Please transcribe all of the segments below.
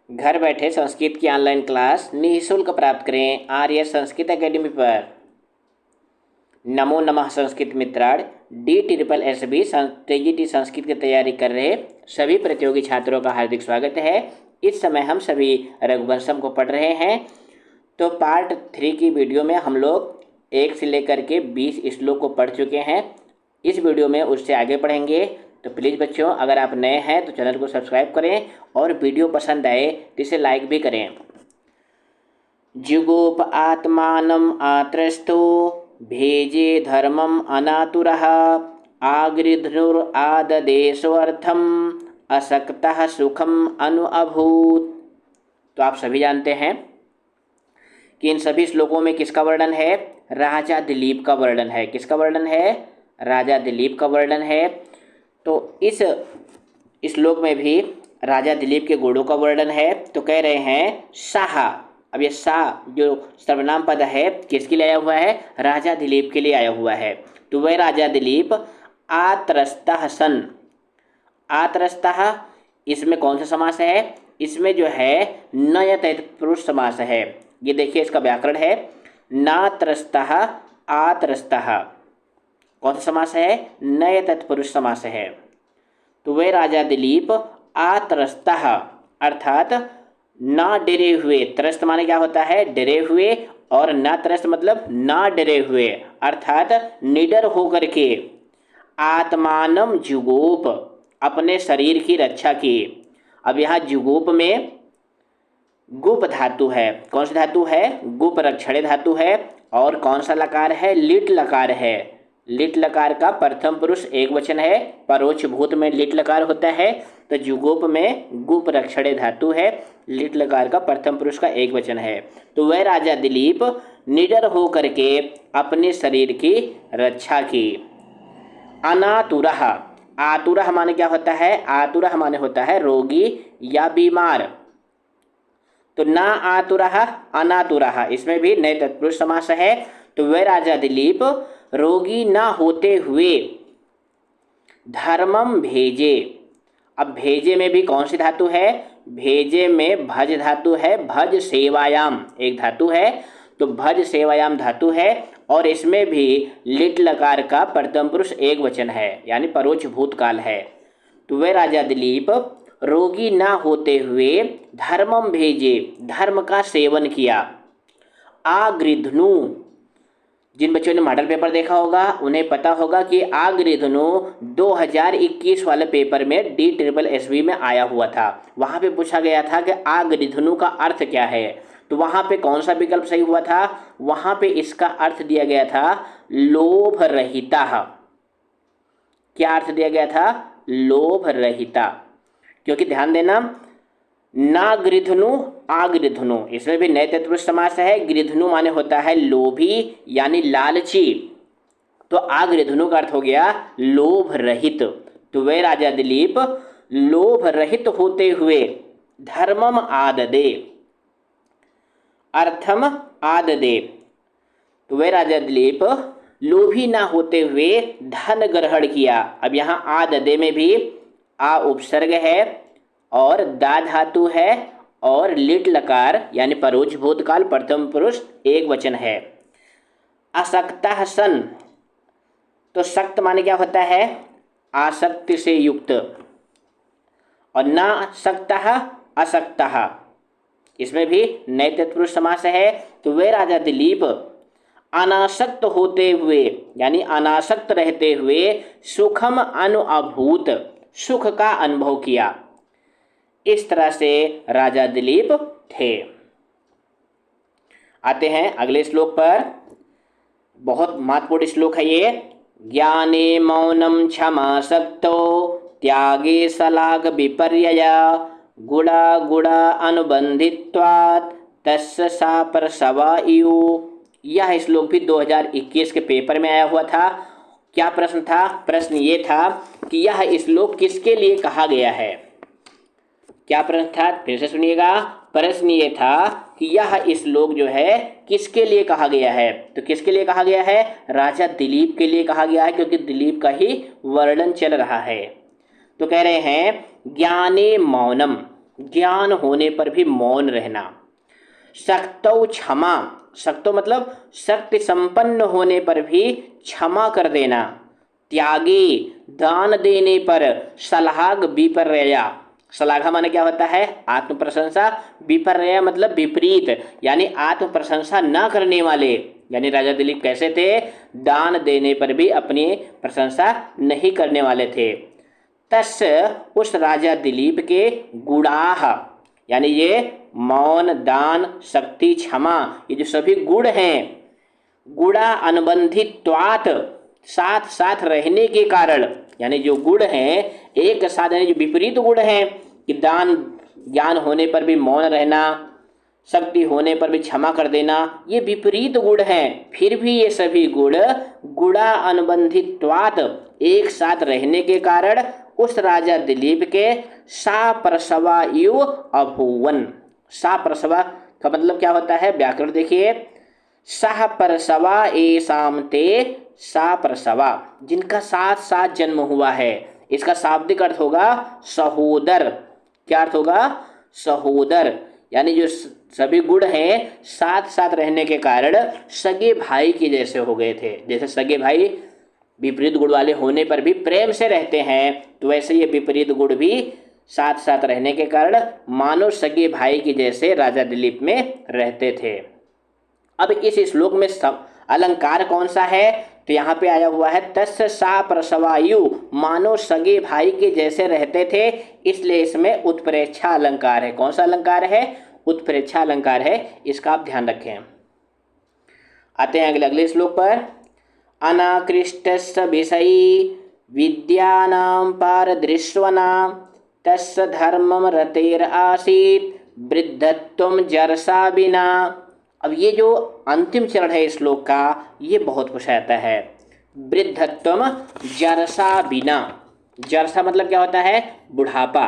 घर बैठे संस्कृत की ऑनलाइन क्लास निःशुल्क प्राप्त करें आर्य संस्कृत एकेडमी पर। नमो नमः संस्कृत मित्राण। DSSB TGT संस्कृत की तैयारी कर रहे सभी प्रतियोगी छात्रों का हार्दिक स्वागत है। इस समय हम सभी रघुवंशम को पढ़ रहे हैं। तो पार्ट 3 की वीडियो में हम लोग 1 से लेकर के 20 श्लोक को पढ़ चुके हैं। इस वीडियो में उससे आगे पढ़ेंगे। तो प्लीज़ बच्चों, अगर आप नए हैं तो चैनल को सब्सक्राइब करें और वीडियो पसंद आए तो इसे लाइक भी करें। जुगोप आत्मानम आत्रस्थो भेजे धर्मम अनातुरः आगृध्नुर आददेशोऽर्थम असक्तः सुखम अनुअभूत। तो आप सभी जानते हैं कि इन सभी श्लोकों में किसका वर्णन है? राजा दिलीप का वर्णन है। किसका वर्णन है? राजा दिलीप का वर्णन है। तो इस श्लोक में भी राजा दिलीप के गुणों का वर्णन है। तो कह रहे हैं साह। अब ये सा जो सर्वनाम पद है किसके लिए आया हुआ है? राजा दिलीप के लिए आया हुआ है। तो वह राजा दिलीप आत्रस्तः सन। आत्रस्तः इसमें कौन सा समास है? इसमें जो है नय तत्पुरुष समास है। ये देखिए, इसका व्याकरण है नात्रस्तः आत्रस्तः। कौन सा समास है? नय तत्पुरुष समास है। तो वे राजा दिलीप आत्रस्तः अर्थात ना डरे हुए। त्रस्त माने क्या होता है? डरे हुए। और ना त्रस्त मतलब ना डरे हुए अर्थात निडर होकर के। आत्मानम जुगोप अपने शरीर की रक्षा की। अब यहाँ जुगोप में गुप धातु है। कौन सी धातु है? गुप रक्षणे धातु है। और कौन सा लकार है? लिट लकार है। लिट लकार का प्रथम पुरुष एक वचन है। परोक्ष भूत में लिट लकार होता है। तो जुगोप में गुप रक्षणे धातु है। लिट लकार का प्रथम पुरुष का एक वचन है। तो वह राजा दिलीप निडर होकर के अपने शरीर की रक्षा की। अनातुरः। आतुरः माने क्या होता है? आतुरः माने होता है रोगी या बीमार। तो ना आतुरः अनातुरः इसमें भी नए तत्पुरुष समास है। तो वह राजा दिलीप रोगी ना होते हुए धर्मम भेजे। अब भेजे में भी कौन सी धातु है? भेजे में भज धातु है। भज सेवायाम एक धातु है। तो भज सेवायाम धातु है। और इसमें भी लिट लकार का प्रथम पुरुष एक वचन है, यानी परोक्ष भूतकाल है। तो वह राजा दिलीप रोगी ना होते हुए धर्मम भेजे धर्म का सेवन किया। आगृध्नु, जिन बच्चों ने मॉडल पेपर देखा होगा उन्हें पता होगा कि आगृध्नु 2021 वाले पेपर में DSSB में आया हुआ था। वहाँ पे पूछा गया था कि आगृध्नु का अर्थ क्या है। तो वहाँ पे कौन सा विकल्प सही हुआ था? वहाँ पे इसका अर्थ दिया गया था लोभ रहिता। क्या अर्थ दिया गया था? लोभ रहिता। क्योंकि ध्यान देना, ना गृध्नु आगृध्नु इसमें भी नए तत्पुरुष समास है। गृध्नु माने होता है लोभी यानी लालची। तो आगृध्नु का अर्थ हो गया लोभ रहित। तो वे राजा दिलीप लोभ रहित होते हुए धर्मम आददे अर्थम आददे। तो वे राजा दिलीप लोभी ना होते हुए धन ग्रहण किया। अब यहाँ आददे में भी आ उपसर्ग है और दा धातु है और लिट लकार यानी परोक्ष भूतकाल प्रथम पुरुष एक वचन है। असक्तः सन। तो सक्त माने क्या होता है? आसक्ति से युक्त। और ना सक्तः असक्तः इसमें भी नए तत्पुरुष समास है। तो वे राजा दिलीप अनासक्त होते हुए यानी अनासक्त रहते हुए सुखम अनुअभूत सुख का अनुभव किया। इस तरह से राजा दिलीप थे। आते हैं अगले श्लोक पर। बहुत महत्वपूर्ण श्लोक है ये। ज्ञाने मौनम क्षमा सक्तो त्यागे सलाग विपर्यया गुड़ा गुड़ा अनुबंधित्वात् तस्य सा प्रसवा इयु। यह श्लोक भी 2021 के पेपर में आया हुआ था। क्या प्रश्न था? प्रश्न ये था कि यह श्लोक किसके लिए कहा गया है। क्या प्रश्न था? फिर से सुनिएगा। प्रश्न ये था कि यह श्लोक जो है किसके लिए कहा गया है। तो किसके लिए कहा गया है? राजा दिलीप के लिए कहा गया है, क्योंकि दिलीप का ही वर्णन चल रहा है। तो कह रहे हैं ज्ञाने मौनम। ज्ञान होने पर भी मौन रहना। शक्तौ क्षमा, शक्तो मतलब शक्ति संपन्न होने पर भी क्षमा कर देना। त्यागे, दान देने पर सलाहग विपर्यया, सलाघा माने क्या होता है? आत्म प्रशंसा। विपर्यय मतलब विपरीत, यानी आत्म प्रशंसा न करने वाले। यानी राजा दिलीप कैसे थे? दान देने पर भी अपनी प्रशंसा नहीं करने वाले थे। तस्, उस राजा दिलीप के गुणाह, यानी ये मौन, दान, शक्ति, क्षमा, ये जो सभी गुण हैं, गुणा अनुबंधित्वात्, साथ साथ रहने के कारण, यानी जो गुण हैं एक साथ, यानी जो विपरीत गुण हैं कि दान, ज्ञान होने पर भी मौन रहना, शक्ति होने पर भी क्षमा कर देना, ये विपरीत गुण हैं, फिर भी ये सभी गुण गुणा अनुबंधित्वात्, एक साथ रहने के कारण उस राजा दिलीप के सा प्रसवा इव अभूवन। सा प्रसवा का मतलब क्या होता है? व्याकरण देखिए, सह प्रसवा एसाम ते सा प्रसवा, जिनका साथ साथ जन्म हुआ है। इसका शाब्दिक अर्थ होगा सहोदर। क्या अर्थ होगा? सहोदर, यानी जो सभी गुण हैं साथ साथ रहने के कारण सगे भाई के जैसे हो गए थे। जैसे सगे भाई विपरीत गुण वाले होने पर भी प्रेम से रहते हैं, तो वैसे ये विपरीत गुण भी साथ साथ रहने के कारण मानो सगे भाई के जैसे राजा दिलीप में रहते थे। अब इस श्लोक में अलंकार कौन सा है? तो यहाँ पे आया हुआ है तस्य सा प्रसवायु, मानो सगे भाई के जैसे रहते थे, इसलिए इसमें उत्प्रेक्षा अलंकार है। कौन सा अलंकार है? उत्प्रेक्षा अलंकार है, इसका आप ध्यान रखें। आते हैं अगले श्लोक पर। अनाकृष्टस्य विषयी विद्यानां पारदृश्वनां तस्य धर्मम रतेर आसीत वृद्धत्वम जरसा बिना। अब ये जो अंतिम चरण है इस श्लोक का, ये बहुत कुछ आता है। वृद्धत्वम जरसा बिना, जरसा मतलब क्या होता है? बुढ़ापा।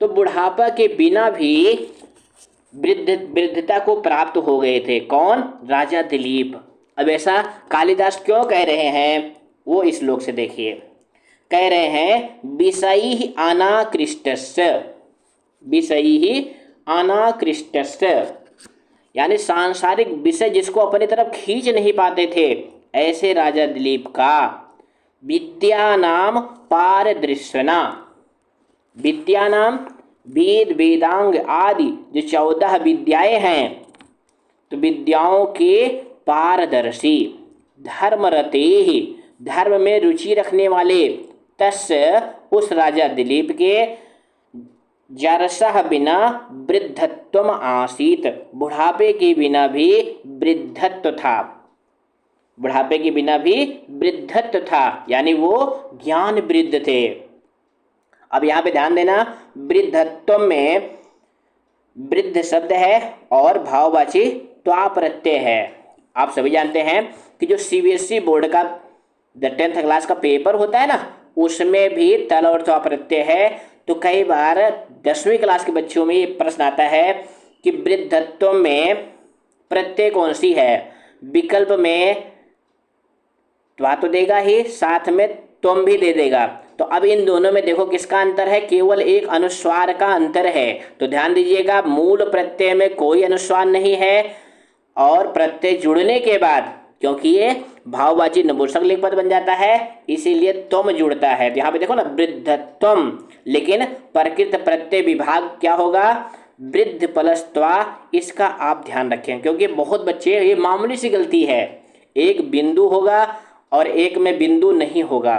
तो बुढ़ापा के बिना भी वृद्धता को प्राप्त हो गए थे। कौन? राजा दिलीप। अब ऐसा कालिदास क्यों कह रहे हैं, वो इस श्लोक से देखिए। कह रहे हैं विषयी अनाकृष्टस्य, विषयी अनाकृष्टस्य, यानी सांसारिक विषय जिसको अपनी तरफ खींच नहीं पाते थे, ऐसे राजा दिलीप का विद्या नाम पारदृश्यना, विद्या नाम वेद, वेदांग आदि जो 14 विद्याएं हैं, तो विद्याओं के पारदर्शी, धर्मरते ही, धर्म में रुचि रखने वाले, तस्य उस राजा दिलीप के जरसह बिना वृद्धत्वम आसीत, बुढ़ापे के बिना भी वृद्धत्व था। बुढ़ापे के बिना भी वृद्धत्व था, यानी वो ज्ञान वृद्ध थे। अब यहाँ पे ध्यान देना, वृद्धत्व में वृद्ध शब्द है और भाववाची त्वा प्रत्यय है। आप सभी जानते हैं कि जो सीबीएसई बोर्ड का 10th क्लास का पेपर होता है ना, उसमें भी तल और त्वा प्रत्यय है। तो कई बार 10वीं क्लास के बच्चों में ये प्रश्न आता है कि वृद्धत्व में प्रत्यय कौन सी है? विकल्प में त्वा तो देगा ही, साथ में तुम भी दे देगा। तो अब इन दोनों में देखो किसका अंतर है? केवल एक अनुस्वार का अंतर है। तो ध्यान दीजिएगा, मूल प्रत्यय में कोई अनुस्वार नहीं है, और प्रत्यय जुड़ने के बाद, क्योंकि ये भाववाची नपुंसक लिंग पद बन जाता है, इसीलिए तुम जुड़ता है। तो यहाँ पे देखो ना, वृद्धत्वम, लेकिन प्रकृत प्रत्यय विभाग क्या होगा? वृद्ध प्लस त्वा। इसका आप ध्यान रखें, क्योंकि बहुत बच्चे, ये मामूली सी गलती है, एक बिंदु होगा और एक में बिंदु नहीं होगा।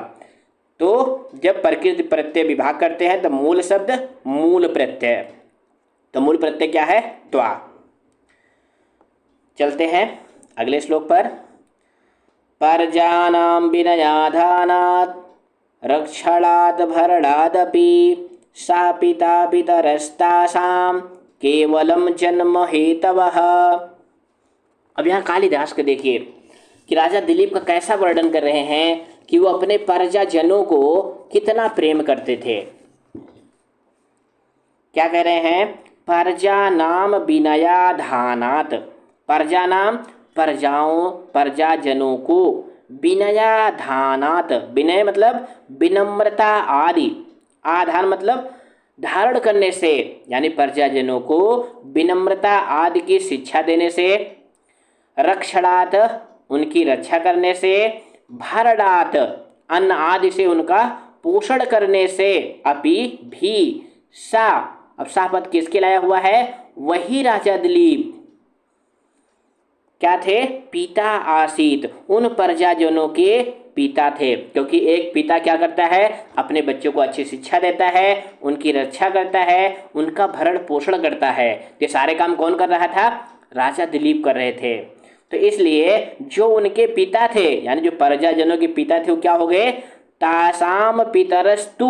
तो जब प्रकृति प्रत्यय विभाग करते हैं तो मूल शब्द मूल प्रत्यय, तो मूल प्रत्यय क्या है? त्वा। चलते हैं अगले श्लोक पर। पर्जानां विनयाधानात् रक्षणात् भरणादपि सा पिता पितरस्तासां केवलम जन्म हेतवः। अब यहाँ कालिदास के देखिए कि राजा दिलीप का कैसा वर्णन कर रहे हैं कि वो अपने प्रजाजनों को कितना प्रेम करते थे। क्या कह रहे हैं? प्रजा नाम विनयाधानात्, प्रजा नाम प्रजाओं, प्रजाजनों को, विनयाधानात्, विनय मतलब विनम्रता आदि, आधान मतलब धारण करने से यानी प्रजाजनों को विनम्रता आदि की शिक्षा देने से, रक्षणात् उनकी रक्षा करने से, भरणात् अन्न आदि से उनका पोषण करने से, अपि भी सा, अब सा पद किसके लाया हुआ है? वही राजा दिलीप क्या थे? पिता आसीत, उन प्रजाजनों के पिता थे। क्योंकि एक पिता क्या करता है? अपने बच्चों को अच्छी शिक्षा देता है, उनकी रक्षा करता है, उनका भरण पोषण करता है। ये सारे काम कौन कर रहा था? राजा दिलीप कर रहे थे। तो इसलिए जो उनके पिता थे यानी जो प्रजाजनों के पिता थे वो क्या हो गए? तासाम पितरस्तु,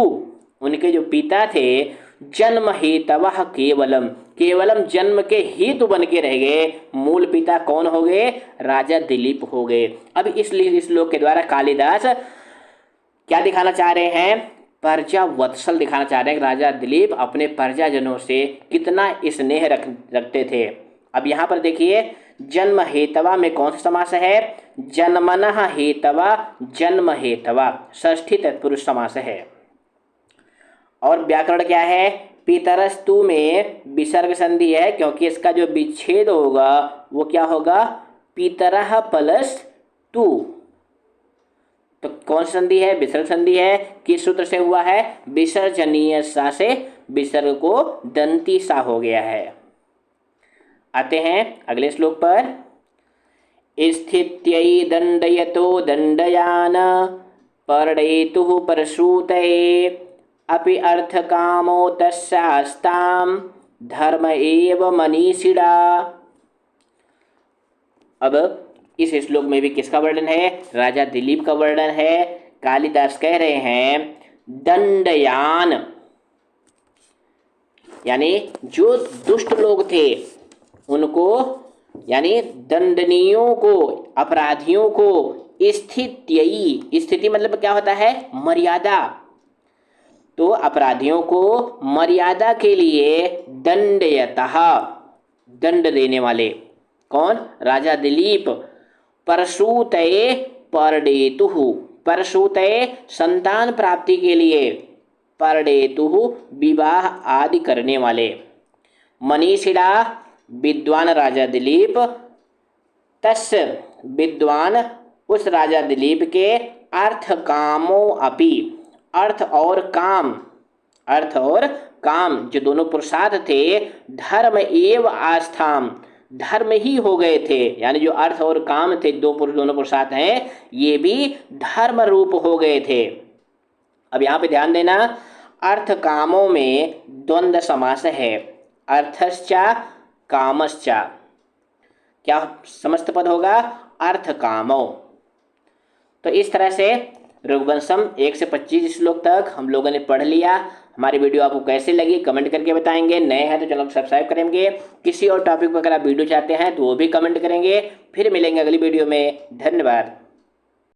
उनके जो पिता थे जन्म हेतवः केवलम, केवलम जन्म के हेतु बन के रह गए। मूल पिता कौन हो गए? राजा दिलीप हो गए। अब इसलिए इस श्लोक के द्वारा कालिदास क्या दिखाना चाह रहे हैं? प्रजा वत्सल दिखाना चाह रहे हैं। राजा दिलीप अपने प्रजाजनों से कितना स्नेह रखते थे। अब यहाँ पर देखिए जन्म हेतवा में कौन सा समास है? जन्मनः हेतवा, जन्म हेतवा, षष्ठी तत्पुरुष समास है। और व्याकरण क्या है? पितरस्तु में विसर्ग संधि है क्योंकि इसका जो विच्छेद होगा वो क्या होगा? पितरः प्लस तु। तो कौन सी संधि है? विसर्ग संधि है। किस सूत्र से हुआ है? विसर्जनीय सा से विसर्ग को दंती सा हो गया है। आते हैं अगले श्लोक पर। स्थित्यै दंडयतो दंडयान परडेतुः परसूतये अपि अर्थकामो तस्यास्ताम धर्म एव मनीषिणा। अब इस श्लोक में भी किसका वर्णन है? राजा दिलीप का वर्णन है। कालिदास कह रहे हैं दंडयान यानी जो दुष्ट लोग थे उनको यानी दंडनीयों को, अपराधियों को, स्थित्यई, स्थिति मतलब क्या होता है? मर्यादा। तो अपराधियों को मर्यादा के लिए दंडयतः, दंड देने वाले कौन? राजा दिलीप। परसूतये परडेतुः, परसूतये संतान प्राप्ति के लिए, परडेतुः विवाह आदि करने वाले, मनीषिणा विद्वान राजा दिलीप, तस्य विद्वान उस राजा दिलीप के, अर्थ कामो अपि, अर्थ और काम, अर्थ और काम जो दोनों पुरुषार्थ थे, धर्म एव आस्थाम, धर्म ही हो गए थे। यानी जो अर्थ और काम थे दोनों पुरुषार्थ हैं ये भी धर्म रूप हो गए थे। अब यहाँ पे ध्यान देना अर्थ कामों में द्वंद्व समास है। अर्थश्चा कामश्चा, क्या समस्त पद होगा? अर्थ कामो। तो इस तरह से रघुवंशम 1 से 25 श्लोक तक हम लोगों ने पढ़ लिया। हमारी वीडियो आपको कैसे लगी कमेंट करके बताएंगे। नए हैं तो चैनल को सब्सक्राइब करेंगे। किसी और टॉपिक पर अगर आप वीडियो चाहते हैं तो वो भी कमेंट करेंगे। फिर मिलेंगे अगली वीडियो में। धन्यवाद।